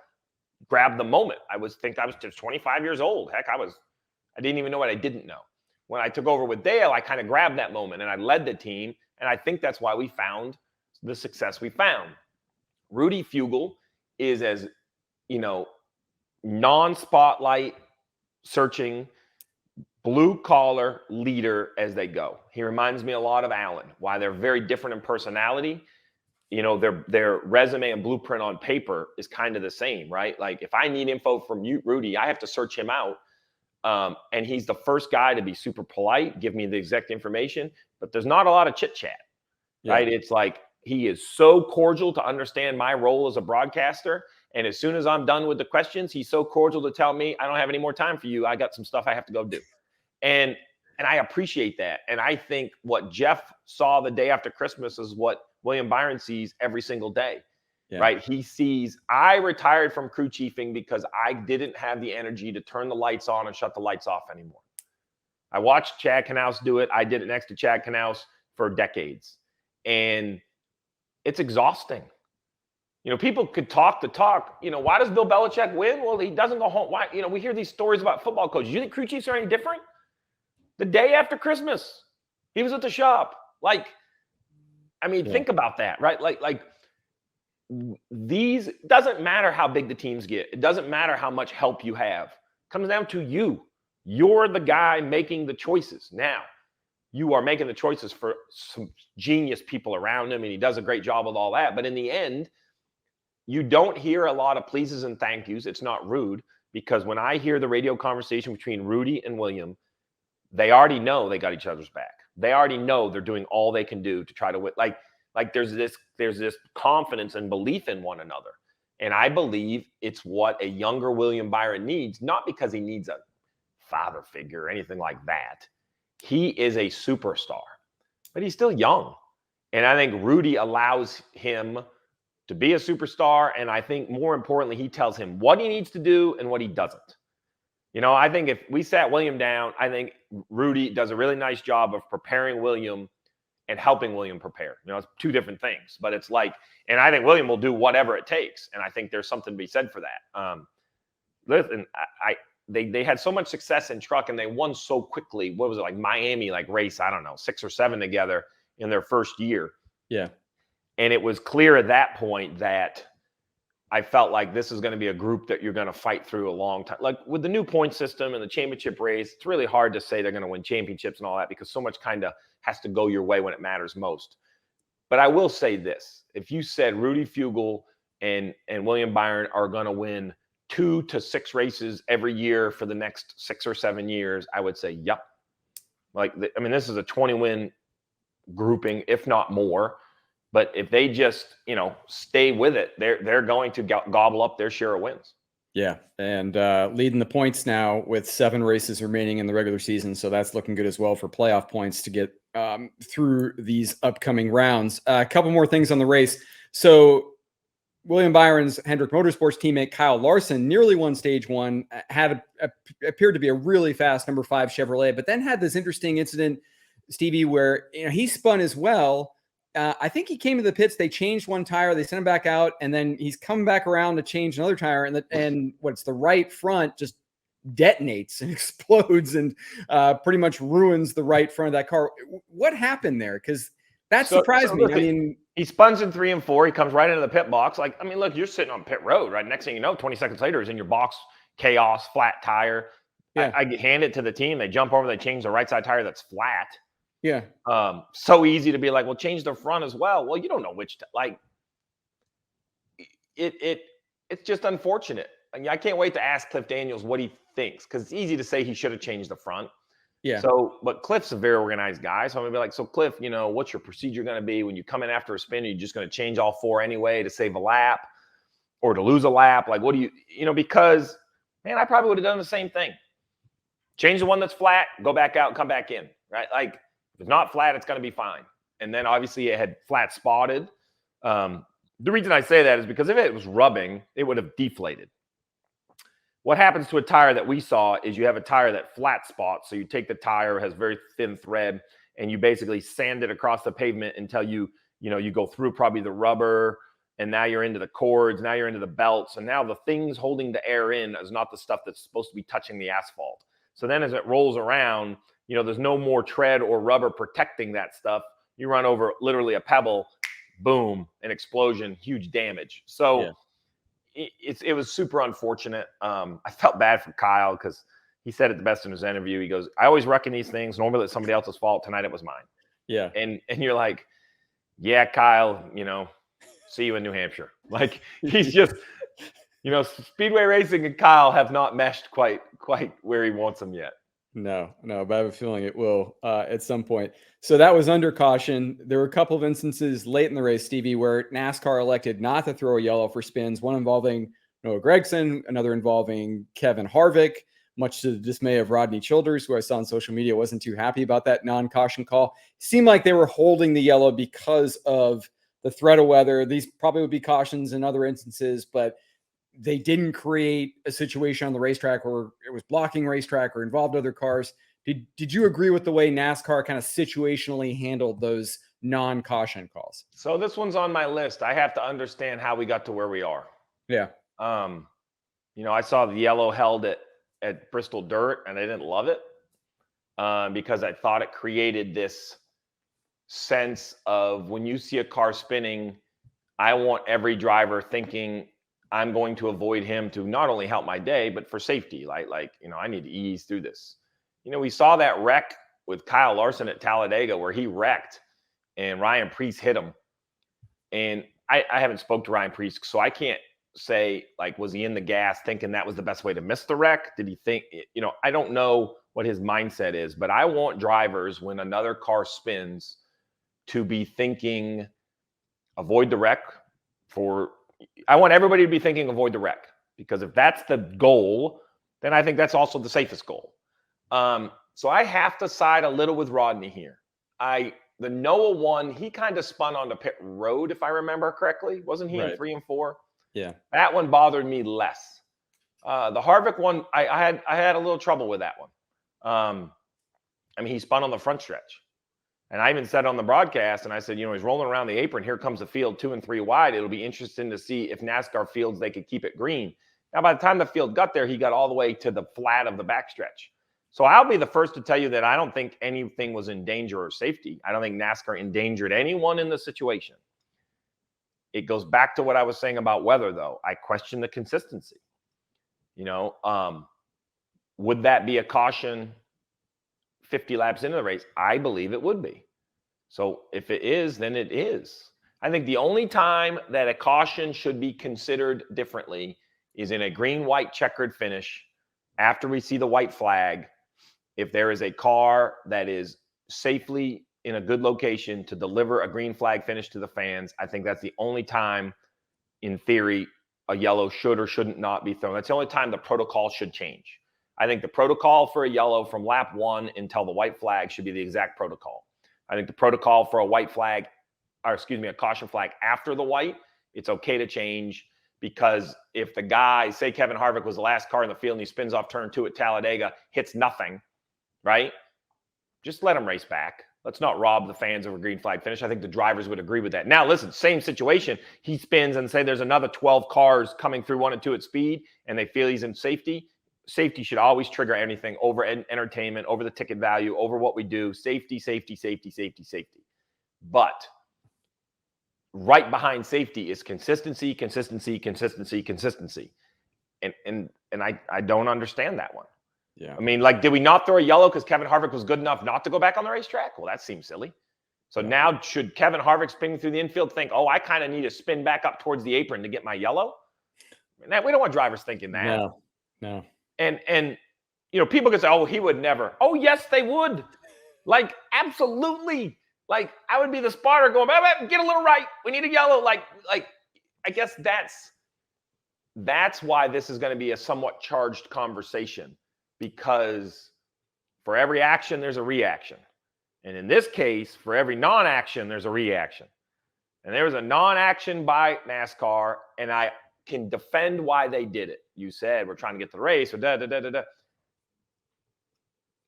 the moment. I was just 25 years old. Heck, I didn't even know what I didn't know. When I took over with Dale, I kind of grabbed that moment and I led the team. And I think that's why we found the success we found. Rudy Fugle is as, non-spotlight searching, blue collar leader as they go. He reminds me a lot of Alan. Why they're very different in personality. Their resume and blueprint on paper is kind of the same, right? Like if I need info from you, Rudy, I have to search him out. And he's the first guy to be super polite, give me the exact information, but there's not a lot of chit chat, right? It's like, he is so cordial to understand my role as a broadcaster. And as soon as I'm done with the questions, he's so cordial to tell me, I don't have any more time for you. I got some stuff I have to go do. And I appreciate that. And I think what Jeff saw the day after Christmas is what William Byron sees every single day, right? He sees, I retired from crew chiefing because I didn't have the energy to turn the lights on and shut the lights off anymore. I watched Chad Knaus do it. I did it next to Chad Knaus for decades. And it's exhausting. People could talk the talk. Why does Bill Belichick win? Well, he doesn't go home. Why? We hear these stories about football coaches. You think crew chiefs are any different? The day after Christmas, he was at the shop. Think about that, right? These, doesn't matter how big the teams get. It doesn't matter how much help you have. Comes down to you. You're the guy making the choices. Now, you are making the choices for some genius people around him, and he does a great job with all that. But in the end, you don't hear a lot of pleases and thank yous. It's not rude, because when I hear the radio conversation between Rudy and William, they already know they got each other's back. They already know they're doing all they can do to try to win. Like there's this confidence and belief in one another. And I believe it's what a younger William Byron needs, not because he needs a father figure or anything like that. He is a superstar, but he's still young. And I think Rudy allows him to be a superstar. And I think more importantly, he tells him what he needs to do and what he doesn't. You know, I think if we sat William down, I think Rudy does a really nice job of preparing William and helping William prepare. You know, it's two different things, but it's like, and I think William will do whatever it takes. And I think there's something to be said for that. Listen, they had so much success in truck and they won so quickly. What was it, like Miami, like race, I don't know, 6 or 7 together in their first year. Yeah. And it was clear at that point that I felt like this is going to be a group that you're going to fight through a long time. Like with the new point system and the championship race, it's really hard to say they're going to win championships and all that, because so much kind of has to go your way when it matters most. But I will say this. If you said Rudy Fugle and William Byron are going to win 2 to 6 races every year for the next 6 or 7 years, I would say, yep. Like, I mean, this is a 20-win grouping, if not more. But if they just, you know, stay with it, they're going to gobble up their share of wins. Yeah, and leading the points now with 7 races remaining in the regular season, so that's looking good as well for playoff points to get through these upcoming rounds. A couple more things on the race. So William Byron's Hendrick Motorsports teammate Kyle Laron nearly won stage 1, appeared to be a really fast number 5 Chevrolet, but then had this interesting incident, Stevie, where he spun as well. I think he came to the pits. They changed one tire. They sent him back out, and then he's coming back around to change another tire. And what's the right front just detonates and explodes and pretty much ruins the right front of that car. What happened there? Because that surprised me. I mean, he spuns in 3 and 4. He comes right into the pit box. Like, I mean, look, you're sitting on pit road, right? Next thing you know, 20 seconds later is in your box, chaos, flat tire. Yeah. I hand it to the team. They jump over. They change the right side tire that's flat. Yeah. So easy to be like, well, change the front as well. Well, you don't know which, like, it's just unfortunate. I mean, I can't wait to ask Cliff Daniels what he thinks, because it's easy to say he should have changed the front. Yeah. So, but Cliff's a very organized guy. So I'm gonna be like, so Cliff, you know, what's your procedure going to be when you come in after a spin? Are you just going to change all 4 anyway to save a lap or to lose a lap? Like, what do you know, because, man, I probably would have done the same thing. Change the one that's flat, go back out, come back in, right? Like, if it's not flat, it's going to be fine. And then obviously it had flat spotted. The reason I say that is because if it was rubbing, it would have deflated. What happens to a tire that we saw is you have a tire that flat spots. So you take the tire, has very thin thread, and you basically sand it across the pavement until you go through probably the rubber, and now you're into the cords, now you're into the belts, and now the things holding the air in is not the stuff that's supposed to be touching the asphalt. So then as it rolls around, you know, there's no more tread or rubber protecting that stuff. You run over literally a pebble, boom, an explosion, huge damage. So yeah. It was super unfortunate. I felt bad for Kyle because he said it the best in his interview. He goes, I always reckon these things. Normally it's somebody else's fault. Tonight it was mine. Yeah. And you're like, yeah, Kyle, you know, see you in New Hampshire. Like, he's just, you know, speedway racing and Kyle have not meshed quite where he wants them yet. No, but I have a feeling it will at some point. So that was under caution. There were a couple of instances late in the race, Stevie, where NASCAR elected not to throw a yellow for spins, one involving Noah Gragson, another involving Kevin Harvick, much to the dismay of Rodney Childers, who I saw on social media wasn't too happy about that non-caution call. Seemed like they were holding the yellow because of the threat of weather. These probably would be cautions in other instances, but they didn't create a situation on the racetrack where it was blocking racetrack or involved other cars. Did you agree with the way NASCAR kind of situationally handled those non-caution calls? So this one's on my list. I have to understand how we got to where we are. Yeah. You know, I saw the yellow held at Bristol Dirt, and I didn't love it because I thought it created this sense of when you see a car spinning, I want every driver thinking I'm going to avoid him to not only help my day, but for safety. Like, I need to ease through this. We saw that wreck with Kyle Laron at Talladega where he wrecked and Ryan Preece hit him. And I haven't spoke to Ryan Preece, so I can't say, like, was he in the gas thinking that was the best way to miss the wreck? Did he think, I don't know what his mindset is, but I want drivers when another car spins to be thinking, avoid the wreck. I want everybody to be thinking avoid the wreck, because if that's the goal, then I think that's also the safest goal. So I have to side a little with Rodney here. The Noah one, he kind of spun on the pit road, if I remember correctly. Wasn't he in 3 and 4? Yeah. That one bothered me less. The Harvick one, I had a little trouble with that one. He spun on the front stretch. And I even said on the broadcast, and I said, he's rolling around the apron. Here comes the field 2 and 3 wide. It'll be interesting to see if NASCAR fields, they could keep it green. Now, by the time the field got there, he got all the way to the flat of the backstretch. So I'll be the first to tell you that I don't think anything was in danger or safety. I don't think NASCAR endangered anyone in the situation. It goes back to what I was saying about weather, though. I question the consistency. Would that be a caution 50 laps into the race? I believe it would be. So if it is, then it is. I think the only time that a caution should be considered differently is in a green-white checkered finish after we see the white flag. If there is a car that is safely in a good location to deliver a green flag finish to the fans, I think that's the only time, in theory, a yellow should or shouldn't not be thrown. That's the only time the protocol should change. I think the protocol for a yellow from lap 1 until the white flag should be the exact protocol. I think the protocol for a caution flag after the white, it's okay to change, because if the guy, say Kevin Harvick was the last car in the field and he spins off turn 2 at Talladega, hits nothing, right? Just let him race back. Let's not rob the fans of a green flag finish. I think the drivers would agree with that. Now, listen, same situation. He spins and say there's another 12 cars coming through 1 and 2 at speed, and they feel he's in safety. Safety should always trigger anything over entertainment, over the ticket value, over what we do. Safety, safety, safety, safety, safety. But right behind safety is consistency, consistency, consistency, consistency. And I don't understand that one. Yeah. Did we not throw a yellow because Kevin Harvick was good enough not to go back on the racetrack? Well, that seems silly. So now should Kevin Harvick spinning through the infield think, I kind of need to spin back up towards the apron to get my yellow? We don't want drivers thinking that. No. And people can say, he would never. Oh, yes, they would. Absolutely. I would be the spotter going, get a little right. We need a yellow. I guess that's why this is going to be a somewhat charged conversation, because for every action, there's a reaction. And in this case, for every non-action, there's a reaction. And there was a non-action by NASCAR, and I can defend why they did it. You said we're trying to get to the race, or da-da-da-da-da.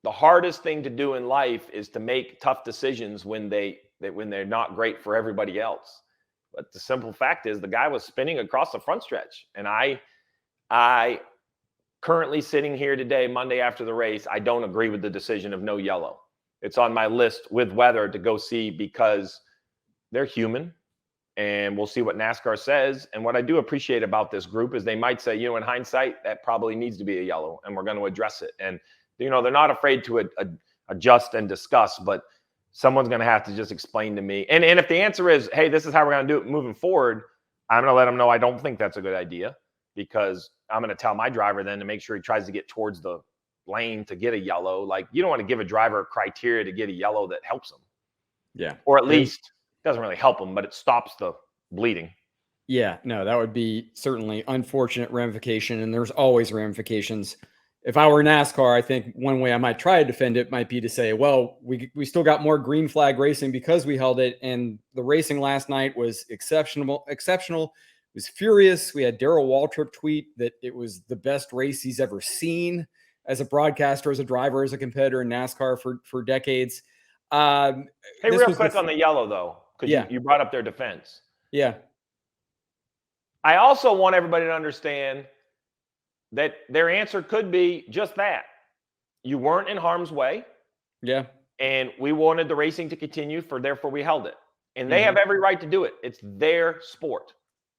The hardest thing to do in life is to make tough decisions when they're not great for everybody else. But the simple fact is the guy was spinning across the front stretch. And I currently sitting here today, Monday after the race, I don't agree with the decision of no yellow. It's on my list with weather to go see, because they're human. And we'll see what NASCAR says. And what I do appreciate about this group is they might say, in hindsight, that probably needs to be a yellow, and we're going to address it. And, they're not afraid to adjust and discuss, but someone's going to have to just explain to me. And if the answer is, hey, this is how we're going to do it moving forward, I'm going to let them know I don't think that's a good idea, because I'm going to tell my driver then to make sure he tries to get towards the lane to get a yellow. You don't want to give a driver a criteria to get a yellow that helps him. Yeah. Or at least doesn't really help them, but it stops the bleeding. Yeah, no, that would be certainly unfortunate ramification, and there's always ramifications. If I were NASCAR, I think one way I might try to defend it might be to say, well, we still got more green flag racing because we held it, and the racing last night was exceptional. It was furious. We had Darrell Waltrip tweet that it was the best race he's ever seen as a broadcaster, as a driver, as a competitor in NASCAR for decades. Hey, real quick on the yellow, though, because you brought up their defense. Yeah. I also want everybody to understand that their answer could be just that. You weren't in harm's way. Yeah. And we wanted the racing to continue, therefore we held it. And they have every right to do it. It's their sport.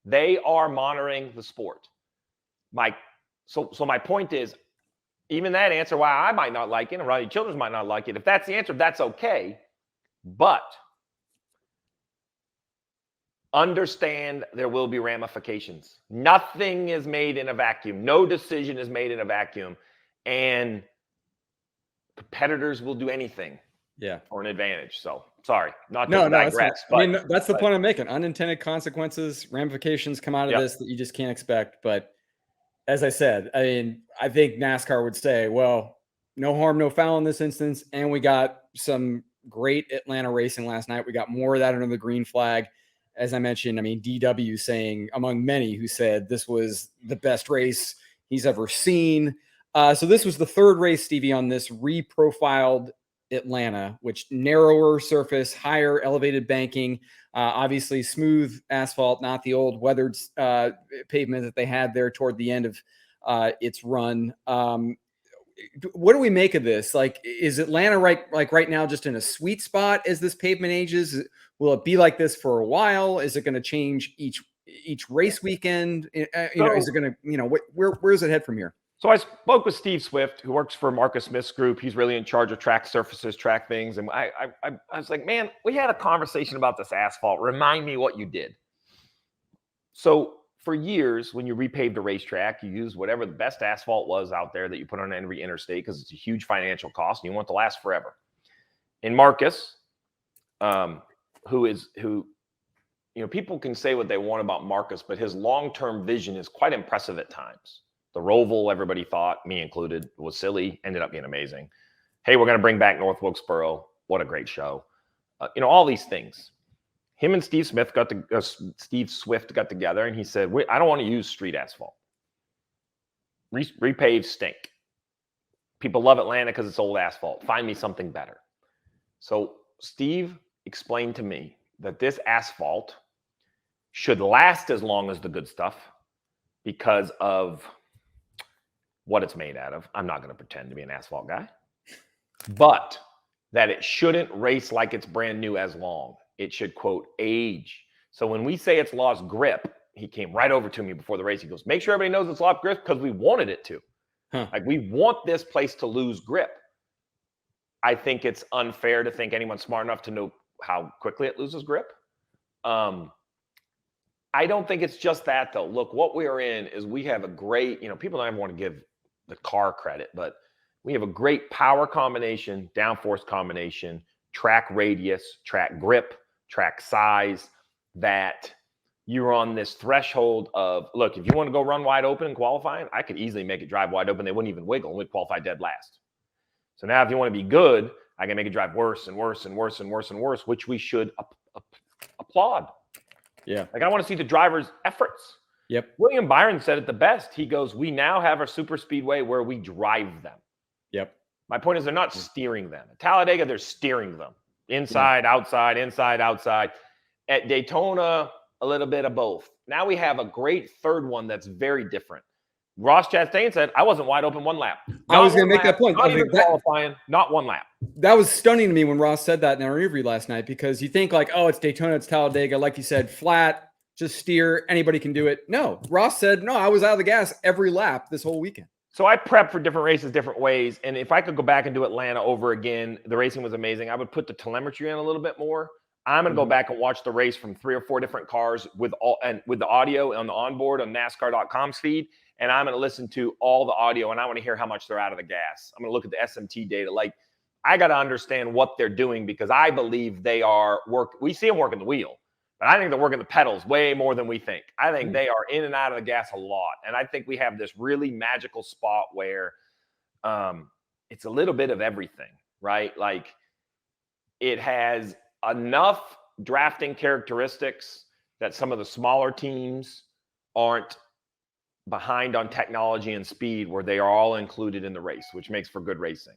They are monitoring the sport. So my point is, even that answer, why I might not like it, and Rodney Childers might not like it, if that's the answer, that's okay. But understand there will be ramifications. Nothing is made in a vacuum. No decision is made in a vacuum. And competitors will do anything for an advantage. So sorry, not to digress. But, I mean, that's the point I'm making. Unintended consequences, ramifications come out of this that you just can't expect. But as I said, I mean, I think NASCAR would say, well, no harm, no foul in this instance. And we got some great Atlanta racing last night. We got more of that under the green flag. As I mentioned, I mean, DW saying among many who said this was the best race he's ever seen. So this was the third race, Stevie, on this reprofiled Atlanta, which narrower surface, higher elevated banking, obviously smooth asphalt, not the old weathered pavement that they had there toward the end of its run. What do we make of this? Like, is Atlanta right now just in a sweet spot as this pavement ages? Will it be like this for a while? Is it going to change each race weekend? Is it going to, where's it head from here? So I spoke with Steve Swift, who works for Marcus Smith's group. He's really in charge of track surfaces, track things. And I was like, man, we had a conversation about this asphalt. Remind me what you did. So for years, when you repaved a racetrack, you used whatever the best asphalt was out there that you put on every interstate because it's a huge financial cost and you want it to last forever. And Marcus, who people can say what they want about Marcus, but his long-term vision is quite impressive at times. The Roval, everybody thought, me included, was silly, ended up being amazing. Hey, we're going to bring back North Wilkesboro. What a great show. All these things. Him and Steve Swift got together, and he said, I don't want to use street asphalt. Repave stink. People love Atlanta because it's old asphalt. Find me something better. So Steve explained to me that this asphalt should last as long as the good stuff because of what it's made out of. I'm not going to pretend to be an asphalt guy, but that it shouldn't race like it's brand new as long. It should, quote, age. So when we say it's lost grip, he came right over to me before the race. He goes, make sure everybody knows it's lost grip because we wanted it to. Like, we want this place to lose grip. I think it's unfair to think anyone's smart enough to know how quickly it loses grip. I don't think it's just that, though. Look, what we are in is we have a great, people don't ever want to give the car credit, but we have a great power combination, downforce combination, track radius, track grip, track size, that you're on this threshold of, look, if you want to go run wide open in qualifying, I could easily make it drive wide open. They wouldn't even wiggle and we'd qualify dead last. So now if you want to be good, I can make it drive worse and worse and worse and worse and worse, which we should applaud. Yeah. Like, I want to see the driver's efforts. Yep. William Byron said it the best. He goes, we now have a super speedway where we drive them. Yep. My point is they're not steering them. At Talladega, they're steering them. Inside, outside, inside, outside. At Daytona, a little bit of both. Now we have a great third one that's very different. Ross Chastain said, I wasn't wide open one lap. I was going to make that point. Not even qualifying, not one lap. That was stunning to me when Ross said that in our interview last night, because you think like, oh, it's Daytona, it's Talladega. Like you said, flat, just steer, anybody can do it. No, Ross said, no, I was out of the gas every lap this whole weekend. So I prep for different races, different ways. And if I could go back and do Atlanta over again, the racing was amazing. I would put the telemetry in a little bit more. I'm going to go back and watch the race from 3 or 4 different cars with the audio on the onboard on NASCAR.com's feed. And I'm going to listen to all the audio, and I want to hear how much they're out of the gas. I'm going to look at the SMT data. Like, I got to understand what they're doing, because I believe they are we see them working the wheel, but I think they're working the pedals way more than we think. I think they are in and out of the gas a lot. And I think we have this really magical spot where it's a little bit of everything, right? Like, it has enough drafting characteristics that some of the smaller teams aren't behind on technology and speed, where they are all included in the race, which makes for good racing.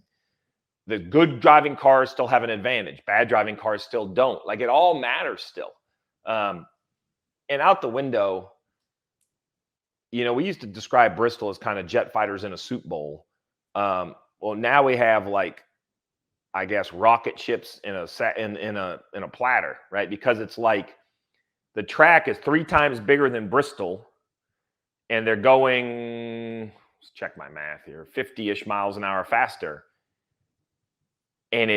The good driving cars still have an advantage. Bad driving cars still don't. Like, it all matters still. And out the window, we used to describe Bristol as kind of jet fighters in a soup bowl. Well, now we have, like, I guess, rocket ships in a platter, right? Because it's like The track is 3 times bigger than Bristol, and they're going, let's check my math here, 50-ish miles an hour faster. And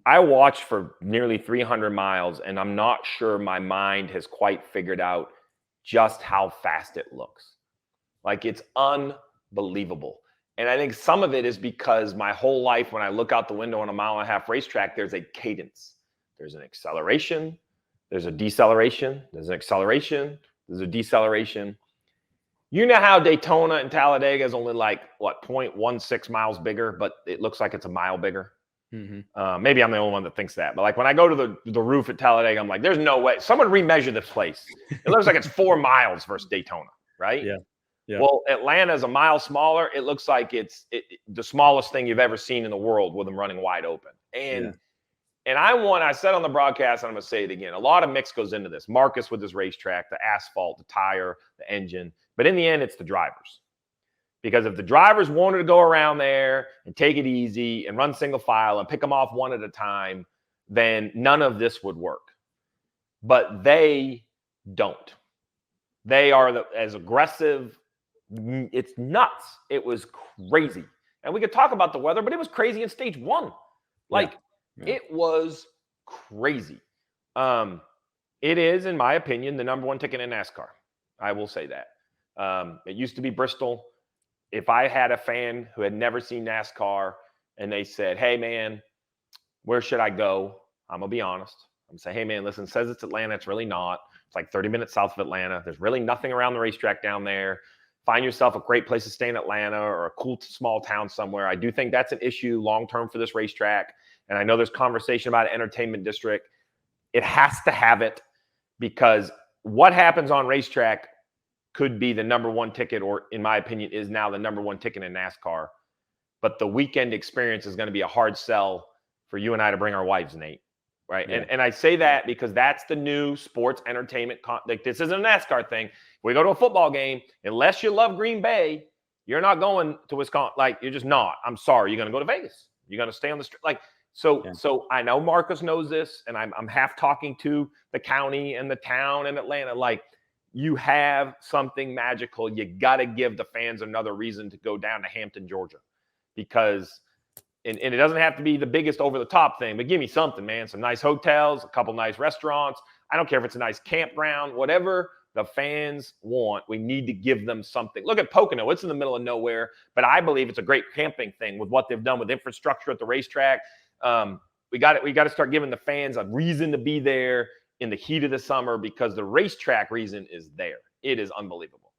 I watched for nearly 300 miles, and I'm not sure my mind has quite figured out just how fast it looks. Like, it's unbelievable. And I think some of it is because my whole life, when I look out the window on a 1.5-mile racetrack, there's a cadence. There's an acceleration. There's a deceleration. There's an acceleration. There's a deceleration. You know how Daytona and Talladega is only like, 0.16 miles bigger, but it looks like it's a mile bigger? Mm-hmm. Maybe I'm the only one that thinks that. But like when I go to the roof at Talladega, I'm like, there's no way. Someone remeasure this place. It looks like it's 4 miles versus Daytona, right? Yeah. Yeah. Well, Atlanta is a mile smaller. It looks like it's the smallest thing you've ever seen in the world with them running wide open. And I said on the broadcast, and I'm going to say it again, a lot of mix goes into this. Marcus with his racetrack, the asphalt, the tire, the engine. But in the end, it's the drivers. Because if the drivers wanted to go around there and take it easy and run single file and pick them off one at a time, then none of this would work. But they don't. They are as aggressive. It's nuts. It was crazy. And we could talk about the weather, but it was crazy in stage 1. It was crazy. It is, in my opinion, the number 1 ticket in NASCAR. I will say that. It used to be Bristol. If I had a fan who had never seen NASCAR and they said, hey, man, where should I go? I'm going to be honest. I'm going to say, hey, man, listen, it says it's Atlanta. It's really not. It's like 30 minutes south of Atlanta. There's really nothing around the racetrack down there. Find yourself a great place to stay in Atlanta or a cool small town somewhere. I do think that's an issue long-term for this racetrack. And I know there's conversation about an entertainment district. It has to have it because what happens on racetrack could be the number 1 ticket, or in my opinion, is now the number 1 ticket in NASCAR. But the weekend experience is going to be a hard sell for you and I to bring our wives, Nate. Right. Yeah. And I say that because that's the new sports entertainment. Like, this isn't a NASCAR thing. We go to a football game, unless you love Green Bay, you're not going to Wisconsin. Like, you're just not. I'm sorry. You're going to go to Vegas. You're going to stay on the street. Like, so I know Marcus knows this, and I'm half talking to the county and the town in Atlanta. Like, you have something magical. You got to give the fans another reason to go down to Hampton, Georgia, because and it doesn't have to be the biggest over the top thing, but give me something, man. Some nice hotels, a couple nice restaurants. I don't care if it's a nice campground, whatever the fans want. We need to give them something. Look at Pocono. It's in the middle of nowhere, but I believe it's a great camping thing with what they've done with infrastructure at the racetrack. We got to start giving the fans a reason to be there in the heat of the summer, because the racetrack reason is there. It is unbelievable.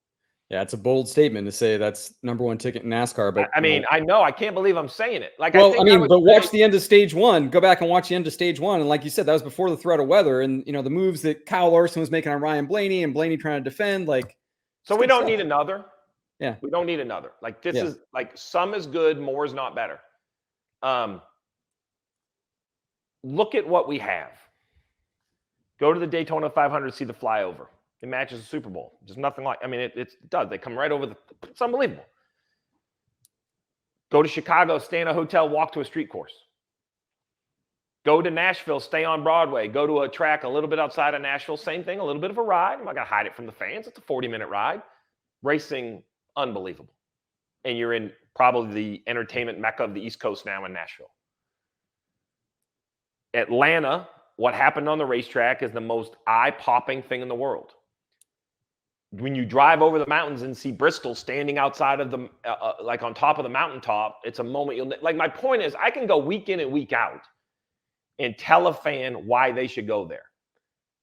Yeah, it's a bold statement to say that's number 1 ticket in NASCAR. But I mean, I know I can't believe I'm saying it. Like, well, but watch the end of stage 1. Go back and watch the end of stage 1. And like you said, that was before the threat of weather. And the moves that Kyle Larson was making on Ryan Blaney and Blaney trying to defend. Like, so we don't need another. Yeah, we don't need another. Like, this is like, some is good, more is not better. Look at what we have. Go to the Daytona 500, see the flyover. It matches the Super Bowl. Just nothing like, it does. They come right over it's unbelievable. Go to Chicago, stay in a hotel, walk to a street course. Go to Nashville, stay on Broadway. Go to a track a little bit outside of Nashville, same thing, a little bit of a ride. I'm not going to hide it from the fans. It's a 40-minute ride. Racing, unbelievable. And you're in probably the entertainment mecca of the East Coast now in Nashville. Atlanta, what happened on the racetrack is the most eye-popping thing in the world. When you drive over the mountains and see Bristol standing outside of the, like on top of the mountaintop, it's a moment like, my point is, I can go week in and week out and tell a fan why they should go there.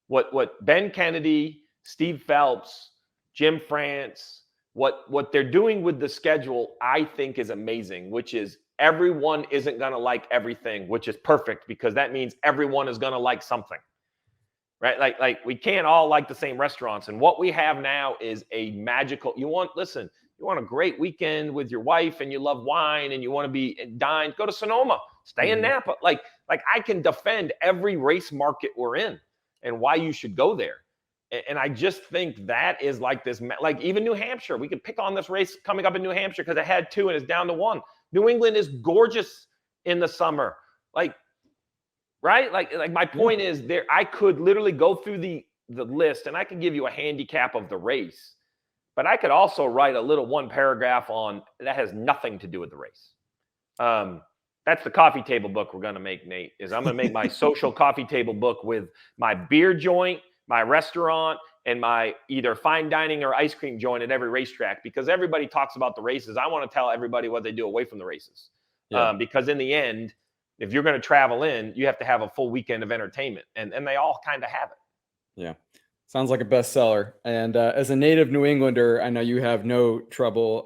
What Ben Kennedy, Steve Phelps, Jim France, what they're doing with the schedule, I think is amazing, which is everyone isn't going to like everything, which is perfect, because that means everyone is going to like something, right? Like we can't all like the same restaurants. And what we have now is a magical, you want a great weekend with your wife and you love wine and you want to be dined, go to Sonoma, stay in Napa. Like I can defend every race market we're in and why you should go there. And I just think that is like this, like even New Hampshire, we could pick on this race coming up in New Hampshire because it had 2 and it's down to 1. New England is gorgeous in the summer. Like, right? Like my point is there, I could literally go through the list and I can give you a handicap of the race, but I could also write a little one paragraph on that has nothing to do with the race. That's the coffee table book we're going to make, Nate, is I'm going to make my social coffee table book with my beer joint, my restaurant, and my either fine dining or ice cream joint at every racetrack, because everybody talks about the races. I want to tell everybody what they do away from the races. Yeah. Because in the end, if you're going to travel in, you have to have a full weekend of entertainment, and they all kind of have it. Yeah. Sounds like a bestseller. And as a native New Englander, I know you have no trouble,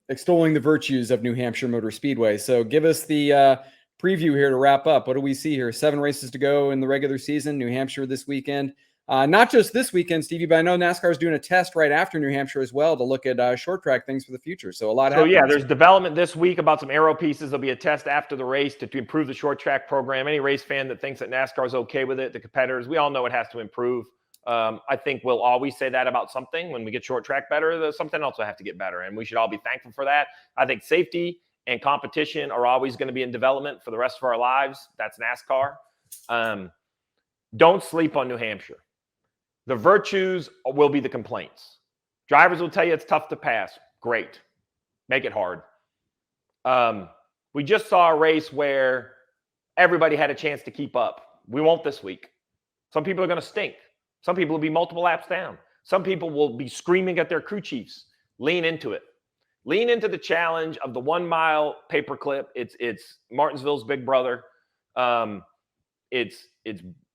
extolling the virtues of New Hampshire Motor Speedway. So give us the preview here to wrap up. What do we see here? 7 races to go in the regular season. New Hampshire this weekend. Not just this weekend, Stevie, but I know NASCAR is doing a test right after New Hampshire as well to look at short track things for the future. So a lot happens. Yeah, there's development this week about some aero pieces. There'll be a test after the race to improve the short track program. Any race fan that thinks that NASCAR is okay with it, the competitors, we all know it has to improve. I think we'll always say that about something. When we get short track better, something else will have to get better, and we should all be thankful for that. I think safety and competition are always going to be in development for the rest of our lives. That's NASCAR. Don't sleep on New Hampshire. The virtues will be the complaints. Drivers will tell you it's tough to pass. Great. Make it hard. We just saw a race where everybody had a chance to keep up. We won't this week. Some people are going to stink. Some people will be multiple laps down. Some people will be screaming at their crew chiefs. Lean into it. Lean into the challenge of the 1 mile paperclip. It's Martinsville's big brother. It's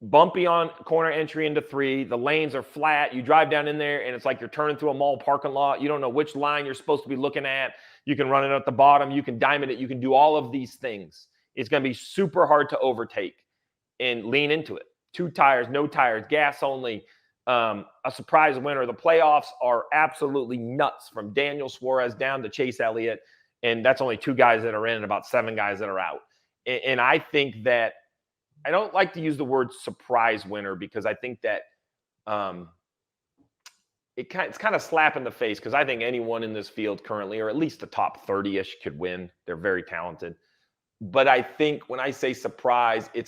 bumpy on corner entry into 3. The lanes are flat. You drive down in there, and it's like you're turning through a mall parking lot. You don't know which line you're supposed to be looking at. You can run it at the bottom. You can diamond it. You can do all of these things. It's going to be super hard to overtake, and lean into it. 2 tires, no tires, gas only. A surprise winner. The playoffs are absolutely nuts from Daniel Suarez down to Chase Elliott, and that's only 2 guys that are in and about 7 guys that are out. And I think that I don't like to use the word surprise winner, because I think that it's kind of slap in the face, because I think anyone in this field currently, or at least the top 30-ish, could win. They're very talented. But I think when I say surprise, I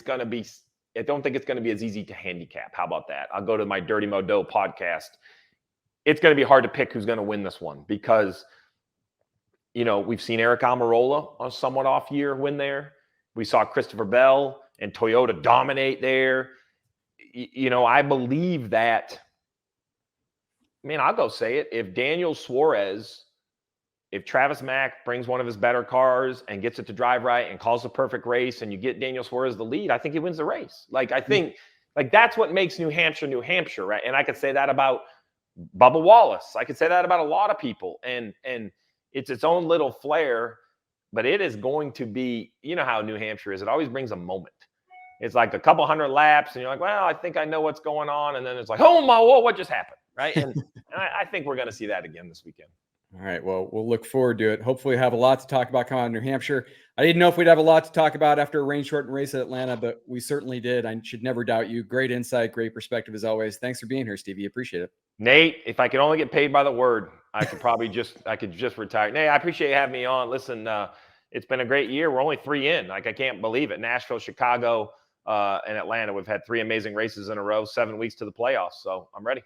don't think it's going to be as easy to handicap. How about that? I'll go to my Dirty Modo podcast. It's going to be hard to pick who's going to win this one, because, we've seen Eric Almirola on a somewhat off year win there. We saw Christopher Bell and Toyota dominate there. I believe that, I'll go say it. If Daniel Suarez, if Travis Mack brings one of his better cars and gets it to drive right and calls the perfect race, and you get Daniel Suarez the lead, I think he wins the race. I think that's what makes New Hampshire, right? And I could say that about Bubba Wallace. I could say that about a lot of people. And it's its own little flair, but it is going to be, how New Hampshire is. It always brings a moment. It's like a couple hundred laps, and you're like, well, I think I know what's going on. And then it's like, oh my, whoa, what just happened? Right. And I think we're going to see that again this weekend. All right. Well, we'll look forward to it. Hopefully we have a lot to talk about coming out of New Hampshire. I didn't know if we'd have a lot to talk about after a rain-shortened race at Atlanta, but we certainly did. I should never doubt you. Great insight, great perspective as always. Thanks for being here, Stevie. Appreciate it. Nate, if I could only get paid by the word, I could probably just retire. Nate, I appreciate you having me on. Listen, it's been a great year. We're only 3 in. I can't believe it. Nashville, Chicago, and Atlanta. We've had 3 amazing races in a row, 7 weeks to the playoffs. So I'm ready.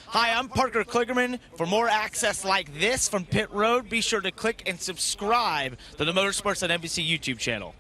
Hi, I'm Parker Kligerman. For more access like this from Pit Road, be sure to click and subscribe to the Motorsports on NBC YouTube channel.